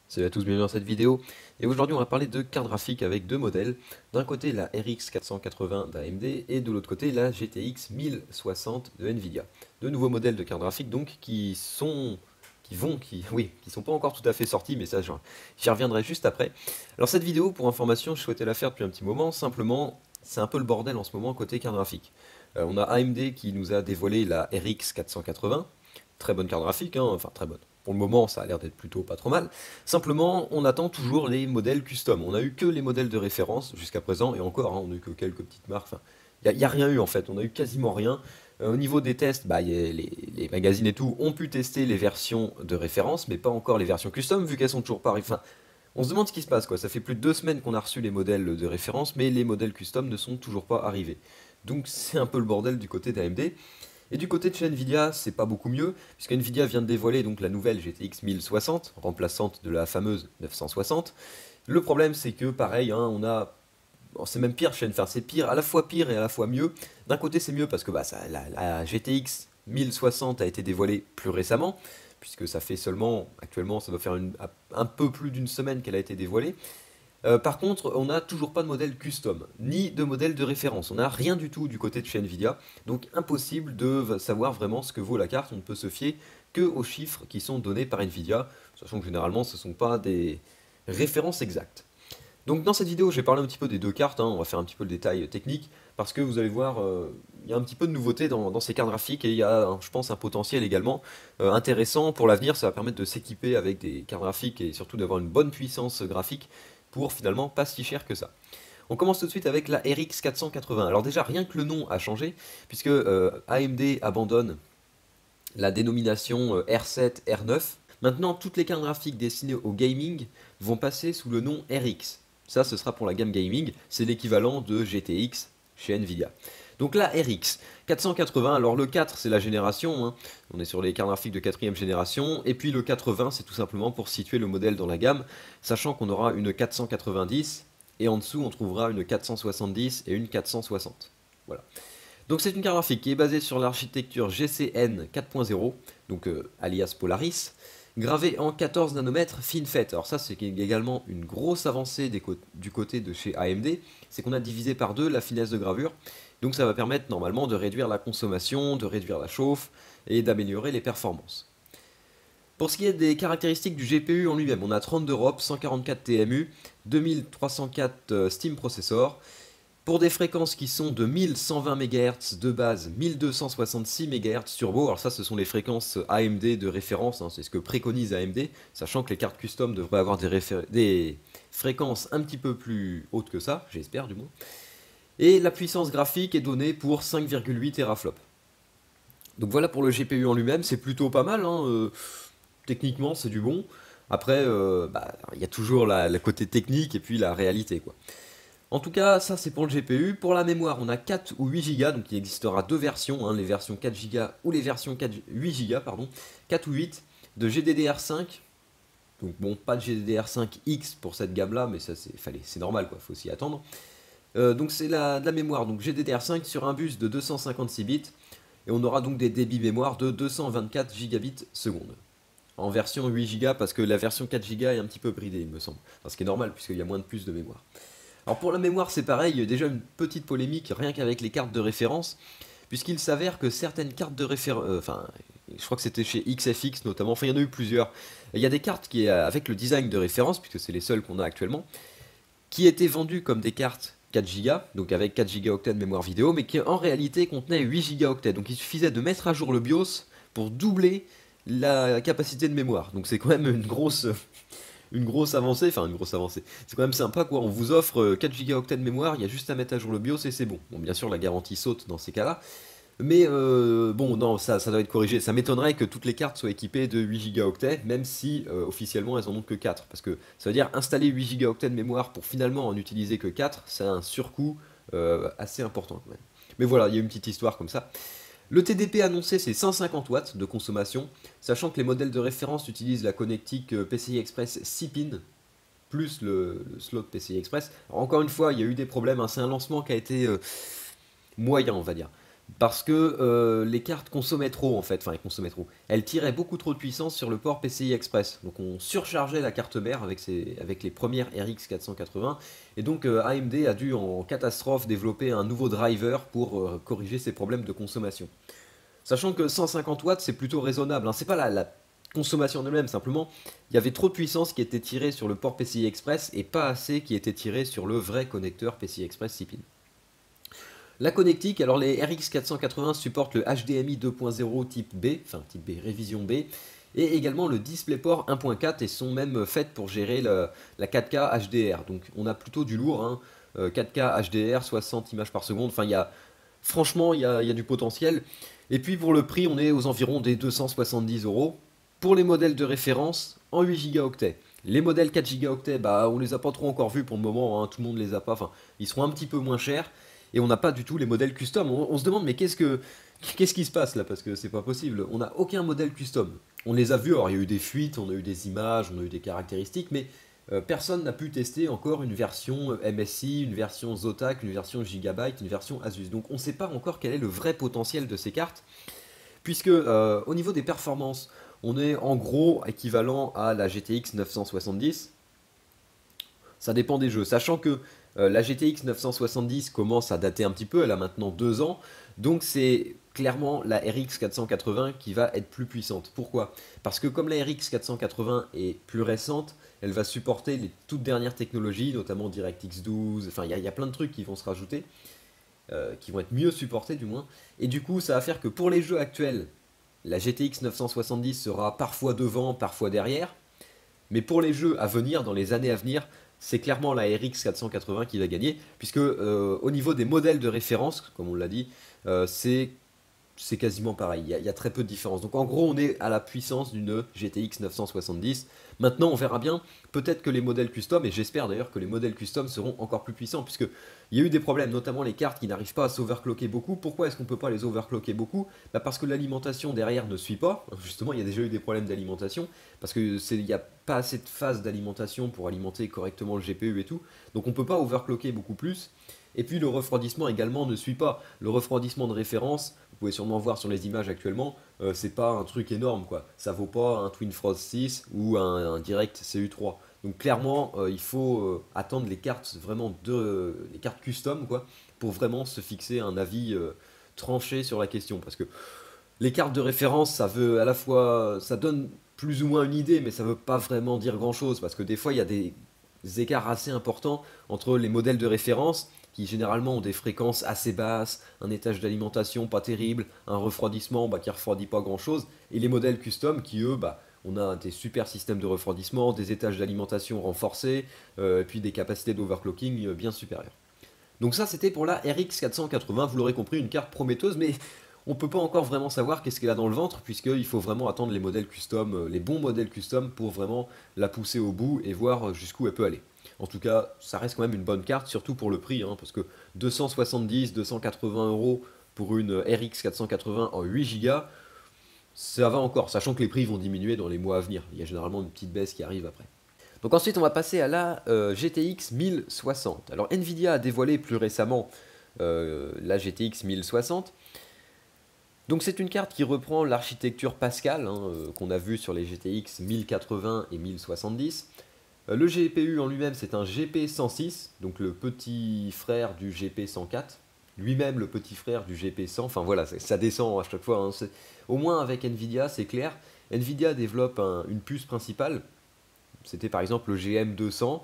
Salut à tous, bienvenue dans cette vidéo. Et aujourd'hui, on va parler de cartes graphiques avec deux modèles. D'un côté, la RX 480 d'AMD et de l'autre côté, la GTX 1060 de Nvidia. Deux nouveaux modèles de cartes graphiques donc qui sont pas encore tout à fait sortis, mais ça, j'y reviendrai juste après. Alors cette vidéo, pour information, je souhaitais la faire depuis un petit moment. Simplement, c'est un peu le bordel en ce moment côté carte graphique. On a AMD qui nous a dévoilé la RX 480. Très bonne carte graphique, hein, enfin très bonne. Pour le moment, ça a l'air d'être plutôt pas trop mal. Simplement, on attend toujours les modèles custom. On a eu que les modèles de référence jusqu'à présent, et encore, hein, on a eu que quelques petites marques. Enfin, il n'y a rien eu en fait, on a eu quasiment rien. Au niveau des tests, bah, les magazines et tout ont pu tester les versions de référence, mais pas encore les versions custom, vu qu'elles sont toujours pas arrivées. Enfin, on se demande ce qui se passe, quoi. Ça fait plus de 2 semaines qu'on a reçu les modèles de référence, mais les modèles custom ne sont toujours pas arrivés. Donc c'est un peu le bordel du côté d'AMD. Et du côté de chez Nvidia, c'est pas beaucoup mieux, puisque Nvidia vient de dévoiler donc la nouvelle GTX 1060, remplaçante de la fameuse 960. Le problème, c'est que pareil, hein, bon, c'est même pire chez Nvidia, c'est pire, à la fois pire et à la fois mieux. D'un côté, c'est mieux parce que bah, la GTX 1060 a été dévoilée plus récemment, puisque ça fait seulement, actuellement, ça doit faire un peu plus d'une semaine qu'elle a été dévoilée. Par contre, on n'a toujours pas de modèle custom, ni de modèle de référence. On n'a rien du tout du côté de chez Nvidia, donc impossible de savoir vraiment ce que vaut la carte. On ne peut se fier que aux chiffres qui sont donnés par Nvidia, sachant que généralement ce ne sont pas des références exactes. Donc dans cette vidéo, je vais parler un petit peu des deux cartes, hein, on va faire un petit peu le détail technique, parce que vous allez voir, il y a un petit peu de nouveauté dans ces cartes graphiques, et il y a, je pense, un potentiel également intéressant pour l'avenir. Ça va permettre de s'équiper avec des cartes graphiques, et surtout d'avoir une bonne puissance graphique, pour finalement pas si cher que ça. On commence tout de suite avec la RX 480. Alors déjà, rien que le nom a changé, puisque AMD abandonne la dénomination R7, R9. Maintenant, toutes les cartes graphiques destinées au gaming vont passer sous le nom RX. Ça, ce sera pour la gamme gaming, c'est l'équivalent de GTX chez Nvidia. Donc là, RX 480, alors le 4 c'est la génération, hein. On est sur les cartes graphiques de 4ème génération, et puis le 80 c'est tout simplement pour situer le modèle dans la gamme, sachant qu'on aura une 490, et en dessous on trouvera une 470 et une 460. Voilà. Donc c'est une carte graphique qui est basée sur l'architecture GCN 4.0, donc alias Polaris, gravée en 14 nanomètres FinFET. Alors ça c'est également une grosse avancée du côté de chez AMD, c'est qu'on a divisé par deux la finesse de gravure, donc ça va permettre normalement de réduire la consommation, de réduire la chauffe et d'améliorer les performances. Pour ce qui est des caractéristiques du GPU en lui-même, on a 32 ROP, 144 TMU, 2304 Steam Processor, pour des fréquences qui sont de 1120 MHz de base, 1266 MHz turbo. Alors ça, ce sont les fréquences AMD de référence, hein, c'est ce que préconise AMD, sachant que les cartes custom devraient avoir des fréquences un petit peu plus hautes que ça, j'espère du moins. Et la puissance graphique est donnée pour 5,8 teraflops. Donc voilà pour le GPU en lui-même, c'est plutôt pas mal, hein, techniquement c'est du bon. Après, bah, il y a toujours le côté technique et puis la réalité, quoi. En tout cas, ça c'est pour le GPU. Pour la mémoire, on a 4 ou 8 Go, donc il existera deux versions, hein, les versions 4 Go ou les versions 8 Go, pardon, 4 ou 8 de GDDR5. Donc bon, pas de GDDR5X pour cette gamme-là, mais ça c'est normal, quoi, faut s'y attendre. Donc c'est de la mémoire, donc GDDR5 sur un bus de 256 bits, et on aura donc des débits mémoire de 224 gigabits seconde. En version 8 Go, parce que la version 4 Go est un petit peu bridée, il me semble. Enfin, ce qui est normal, puisqu'il y a moins de puces de mémoire. Alors pour la mémoire, c'est pareil, il y a déjà une petite polémique, rien qu'avec les cartes de référence, puisqu'il s'avère que certaines cartes de référence, enfin, je crois que c'était chez XFX notamment, enfin il y en a eu plusieurs, il y a des cartes qui, avec le design de référence, puisque c'est les seules qu'on a actuellement, qui étaient vendues comme des cartes 4 Go, donc avec 4 Go de mémoire vidéo, mais qui en réalité contenaient 8 Go. Donc il suffisait de mettre à jour le BIOS pour doubler la capacité de mémoire. Donc c'est quand même une grosse avancée, enfin une grosse avancée. C'est quand même sympa, quoi. On vous offre 4 Go de mémoire, il y a juste à mettre à jour le BIOS et c'est bon. Bon, bien sûr, la garantie saute dans ces cas-là. Mais bon, non, ça doit être corrigé. Ça m'étonnerait que toutes les cartes soient équipées de 8 Go, même si officiellement elles en ont que 4. Parce que ça veut dire installer 8 Go de mémoire pour finalement en utiliser que 4, c'est un surcoût assez important quand même. Mais voilà, il y a une petite histoire comme ça. Le TDP annoncé, c'est 150 watts de consommation, sachant que les modèles de référence utilisent la connectique PCI Express 6 pins, plus le slot PCI Express. Alors, encore une fois, il y a eu des problèmes, hein, c'est un lancement qui a été moyen, on va dire. Parce que les cartes consommaient trop en fait, enfin elles consommaient trop. Elles tiraient beaucoup trop de puissance sur le port PCI Express. Donc on surchargeait la carte mère avec les premières RX 480. Et donc AMD a dû en catastrophe développer un nouveau driver pour corriger ces problèmes de consommation. Sachant que 150 watts c'est plutôt raisonnable, hein. C'est pas la consommation en elle-même, simplement il y avait trop de puissance qui était tirée sur le port PCI Express et pas assez qui était tirée sur le vrai connecteur PCI Express 6 pins. La connectique, alors les RX 480 supportent le HDMI 2.0 type B, enfin type B, révision B, et également le DisplayPort 1.4 et sont même faites pour gérer la 4K HDR. Donc on a plutôt du lourd, hein, 4K HDR, 60 images par seconde, enfin franchement il y a du potentiel. Et puis pour le prix, on est aux environs des 270 euros. Pour les modèles de référence, en 8 Go. Les modèles 4 Go, bah, on les a pas trop encore vus pour le moment, hein, tout le monde les a pas, enfin ils seront un petit peu moins chers. Et on n'a pas du tout les modèles custom. On se demande, mais qu'est-ce qui se passe là? Parce que c'est pas possible. On n'a aucun modèle custom. On les a vus, alors il y a eu des fuites, on a eu des images, on a eu des caractéristiques, mais personne n'a pu tester encore une version MSI, une version Zotac, une version Gigabyte, une version Asus. Donc on ne sait pas encore quel est le vrai potentiel de ces cartes, puisque au niveau des performances, on est en gros équivalent à la GTX 970. Ça dépend des jeux, sachant que la GTX 970 commence à dater un petit peu, elle a maintenant 2 ans, donc c'est clairement la RX 480 qui va être plus puissante. Pourquoi? Parce que comme la RX 480 est plus récente, elle va supporter les toutes dernières technologies, notamment DirectX 12, enfin il y a plein de trucs qui vont se rajouter, qui vont être mieux supportés du moins, et du coup ça va faire que pour les jeux actuels, la GTX 970 sera parfois devant, parfois derrière, mais pour les jeux à venir, dans les années à venir, c'est clairement la RX 480 qui va gagner, puisque au niveau des modèles de référence, comme on l'a dit, c'est quasiment pareil, il y a très peu de différence. Donc en gros, on est à la puissance d'une GTX 970. Maintenant, on verra bien, peut-être que les modèles custom, et j'espère d'ailleurs que les modèles custom seront encore plus puissants, puisque il y a eu des problèmes, notamment les cartes qui n'arrivent pas à s'overclocker beaucoup. Pourquoi est-ce qu'on ne peut pas les overclocker beaucoup? Bah parce que l'alimentation derrière ne suit pas. Justement, il y a déjà eu des problèmes d'alimentation, parce qu'il n'y a pas assez de phase d'alimentation pour alimenter correctement le GPU et tout. Donc on ne peut pas overclocker beaucoup plus. Et puis le refroidissement également ne suit pas. Le refroidissement de référence, vous pouvez sûrement voir sur les images actuellement, c'est pas un truc énorme quoi. Ça vaut pas un Twin Frost 6 ou un Direct CU3. Donc clairement, il faut attendre les cartes vraiment les cartes custom quoi, pour vraiment se fixer un avis tranché sur la question. Parce que les cartes de référence, ça veut à la fois, ça donne plus ou moins une idée, mais ça veut pas vraiment dire grand chose. Parce que des fois, il y a des écarts assez importants entre les modèles de référence qui généralement ont des fréquences assez basses, un étage d'alimentation pas terrible, un refroidissement qui refroidit pas grand chose, et les modèles custom qui eux, on a des super systèmes de refroidissement, des étages d'alimentation renforcés, et puis des capacités d'overclocking bien supérieures. Donc ça c'était pour la RX 480, vous l'aurez compris, une carte prometteuse, mais on peut pas encore vraiment savoir qu'est-ce qu'elle a dans le ventre, puisqu'il faut vraiment attendre les modèles custom, les bons modèles custom pour vraiment la pousser au bout et voir jusqu'où elle peut aller. En tout cas, ça reste quand même une bonne carte, surtout pour le prix, hein, parce que 270, 280 euros pour une RX 480 en 8 Go, ça va encore, sachant que les prix vont diminuer dans les mois à venir. Il y a généralement une petite baisse qui arrive après. Donc ensuite, on va passer à la GTX 1060. Alors Nvidia a dévoilé plus récemment la GTX 1060. Donc c'est une carte qui reprend l'architecture Pascal hein, qu'on a vu sur les GTX 1080 et 1070. Le GPU en lui-même c'est un GP106, donc le petit frère du GP104, lui-même le petit frère du GP100, enfin voilà, ça descend à chaque fois. Hein, au moins avec Nvidia c'est clair. Nvidia développe une puce principale, c'était par exemple le GM200,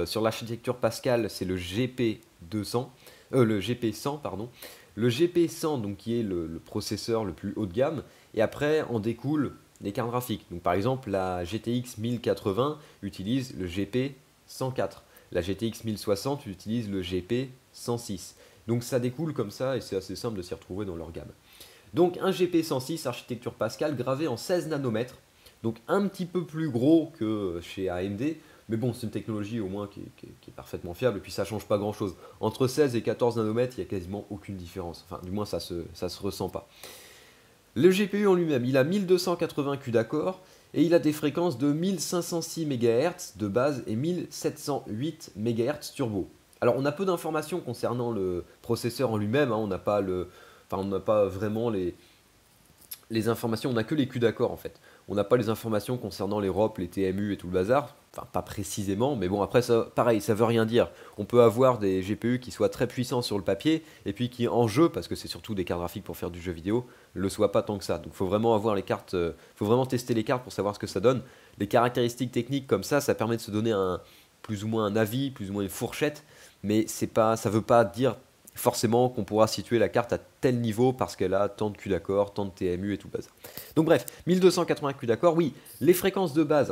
sur l'architecture Pascal c'est le GP200, le GP100 pardon. Le GP100, donc, qui est le processeur le plus haut de gamme, et après en découlent des cartes graphiques. Donc, par exemple, la GTX 1080 utilise le GP104. La GTX 1060 utilise le GP106. Donc ça découle comme ça et c'est assez simple de s'y retrouver dans leur gamme. Donc un GP106 architecture Pascal gravé en 16 nanomètres, donc un petit peu plus gros que chez AMD, mais bon, c'est une technologie au moins qui est parfaitement fiable, et puis ça change pas grand chose. Entre 16 et 14 nanomètres, il n'y a quasiment aucune différence. Enfin, du moins, ça se ressent pas. Le GPU en lui-même, il a 1280 Q d'accord, et il a des fréquences de 1506 MHz de base et 1708 MHz turbo. Alors, on a peu d'informations concernant le processeur en lui-même, hein, on n'a pas Enfin, on n'a pas vraiment les informations, on n'a que les Q d'accord en fait. On n'a pas les informations concernant les ROP, les TMU et tout le bazar. Enfin, pas précisément, mais bon, après, ça, pareil, ça veut rien dire. On peut avoir des GPU qui soient très puissants sur le papier, et puis qui en jeu, parce que c'est surtout des cartes graphiques pour faire du jeu vidéo, le soient pas tant que ça. Donc, il faut vraiment avoir les cartes, faut vraiment tester les cartes pour savoir ce que ça donne. Les caractéristiques techniques comme ça permet de se donner plus ou moins un avis, plus ou moins une fourchette, mais c'est pas, ça veut pas dire forcément qu'on pourra situer la carte à tel niveau parce qu'elle a tant de Q d'accord, tant de TMU et tout le bazar. Donc bref, 1280 Q d'accord, oui, les fréquences de base,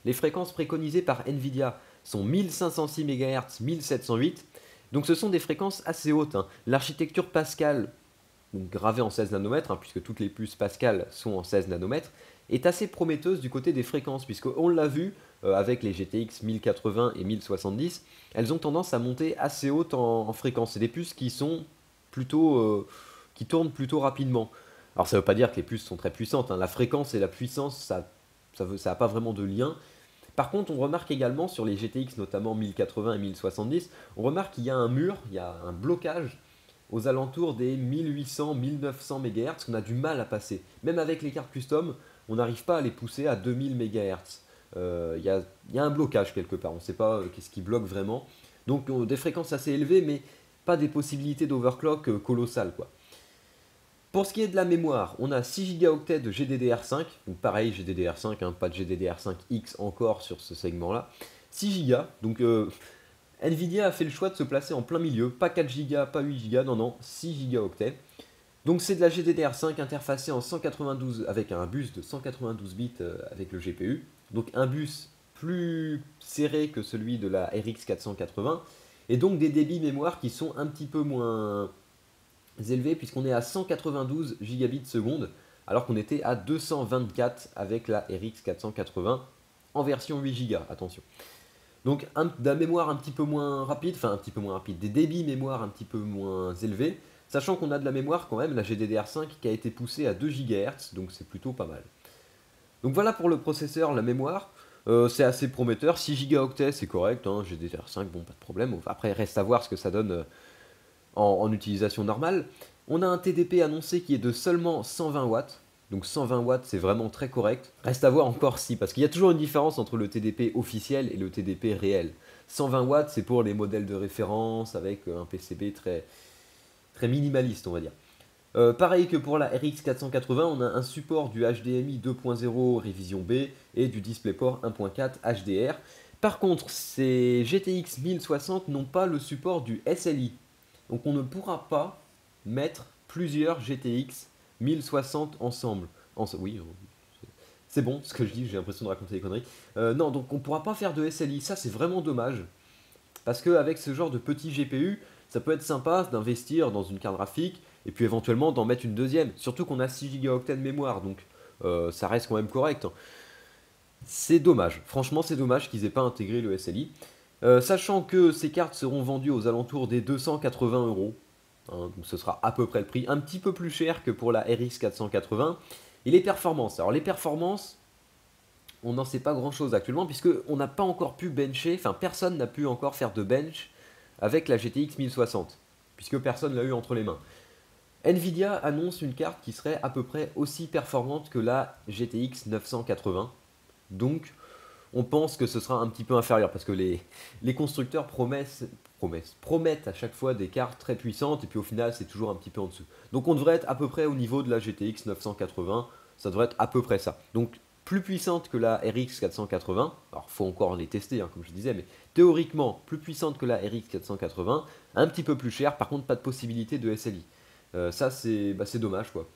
les fréquences préconisées par Nvidia sont 1506 MHz, 1708, donc ce sont des fréquences assez hautes, hein. L'architecture Pascal, donc gravée en 16 nanomètres, hein, puisque toutes les puces Pascal sont en 16 nanomètres, est assez prometteuse du côté des fréquences, puisqu'on l'a vu avec les GTX 1080 et 1070, elles ont tendance à monter assez haute en fréquence. C'est des puces qui sont qui tournent plutôt rapidement. Alors ça ne veut pas dire que les puces sont très puissantes, hein. La fréquence et la puissance, ça n'a pas vraiment de lien. Par contre, on remarque également sur les GTX, notamment 1080 et 1070, on remarque qu'il y a un mur, il y a un blocage aux alentours des 1800-1900 MHz qu'on a du mal à passer. Même avec les cartes custom, on n'arrive pas à les pousser à 2000 MHz. Il y a un blocage quelque part, on ne sait pas qu'est-ce qui bloque vraiment. Donc des fréquences assez élevées, mais pas des possibilités d'overclock colossales, quoi. Pour ce qui est de la mémoire, on a 6 Go de GDDR5, donc pareil GDDR5, hein, pas de GDDR5X encore sur ce segment-là. 6 Go, donc Nvidia a fait le choix de se placer en plein milieu, pas 4 Go, pas 8 Go, non, non, 6 Go. Donc c'est de la GDDR5 interfacée en 192 avec un bus de 192 bits avec le GPU. Donc un bus plus serré que celui de la RX 480 et donc des débits mémoire qui sont un petit peu moins élevés puisqu'on est à 192 gigabits seconde alors qu'on était à 224 avec la RX 480 en version 8 Go, attention. Donc de la mémoire un petit peu moins rapide, des débits mémoire un petit peu moins élevés, sachant qu'on a de la mémoire quand même, la GDDR5 qui a été poussée à 2 GHz, donc c'est plutôt pas mal. Donc voilà pour le processeur, la mémoire, c'est assez prometteur, 6 Go c'est correct, hein, GDDR5, bon pas de problème, après reste à voir ce que ça donne en utilisation normale. On a un TDP annoncé qui est de seulement 120 watts, donc 120 watts c'est vraiment très correct. Reste à voir encore si, parce qu'il y a toujours une différence entre le TDP officiel et le TDP réel. 120 watts c'est pour les modèles de référence avec un PCB très, très minimaliste on va dire. Pareil que pour la RX 480, on a un support du HDMI 2.0 révision B et du DisplayPort 1.4 HDR. Par contre, ces GTX 1060 n'ont pas le support du SLI. Donc on ne pourra pas mettre plusieurs GTX 1060 ensemble. Oui, c'est bon ce que je dis, j'ai l'impression de raconter des conneries. Non, donc on ne pourra pas faire de SLI, ça c'est vraiment dommage. Parce qu'avec ce genre de petit GPU, ça peut être sympa d'investir dans une carte graphique et puis éventuellement d'en mettre une deuxième. Surtout qu'on a 6 Go de mémoire, donc ça reste quand même correct, hein. C'est dommage, franchement c'est dommage qu'ils aient pas intégré le SLI. Sachant que ces cartes seront vendues aux alentours des 280 euros, hein, donc ce sera à peu près le prix, un petit peu plus cher que pour la RX 480. Et les performances, alors les performances, on n'en sait pas grand chose actuellement puisque on n'a pas encore pu bencher, enfin personne n'a pu encore faire de bench avec la GTX 1060, puisque personne l'a eu entre les mains. Nvidia annonce une carte qui serait à peu près aussi performante que la GTX 980, donc on pense que ce sera un petit peu inférieur, parce que les constructeurs promettent à chaque fois des cartes très puissantes, et puis au final c'est toujours un petit peu en dessous. Donc on devrait être à peu près au niveau de la GTX 980, ça devrait être à peu près ça. Donc plus puissante que la RX 480, alors il faut encore les tester, hein, comme je disais, mais théoriquement plus puissante que la RX 480, un petit peu plus cher, par contre pas de possibilité de SLI. Ça c'est dommage quoi.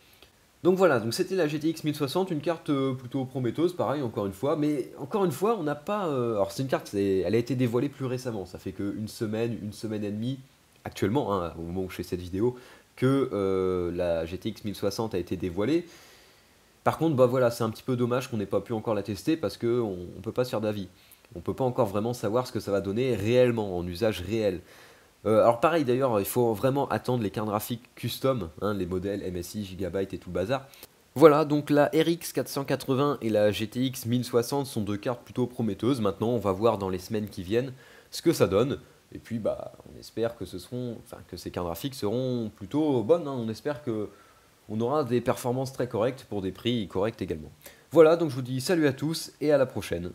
Donc voilà, donc c'était la GTX 1060, une carte plutôt prometteuse, pareil encore une fois, mais encore une fois on n'a pas... alors c'est une carte, elle a été dévoilée plus récemment, ça fait qu'une semaine et demie, actuellement, hein, au moment où je fais cette vidéo, que la GTX 1060 a été dévoilée. Par contre, bah voilà, c'est un petit peu dommage qu'on n'ait pas pu encore la tester parce qu'on ne peut pas se faire d'avis. On ne peut pas encore vraiment savoir ce que ça va donner réellement, en usage réel. Alors pareil d'ailleurs, il faut vraiment attendre les cartes graphiques custom, hein, les modèles MSI, Gigabyte et tout le bazar. Voilà, donc la RX 480 et la GTX 1060 sont deux cartes plutôt prometteuses. Maintenant, on va voir dans les semaines qui viennent ce que ça donne. Et puis bah on espère que que ces cartes graphiques seront plutôt bonnes, hein. On espère que on aura des performances très correctes pour des prix corrects également. Voilà, donc je vous dis salut à tous et à la prochaine.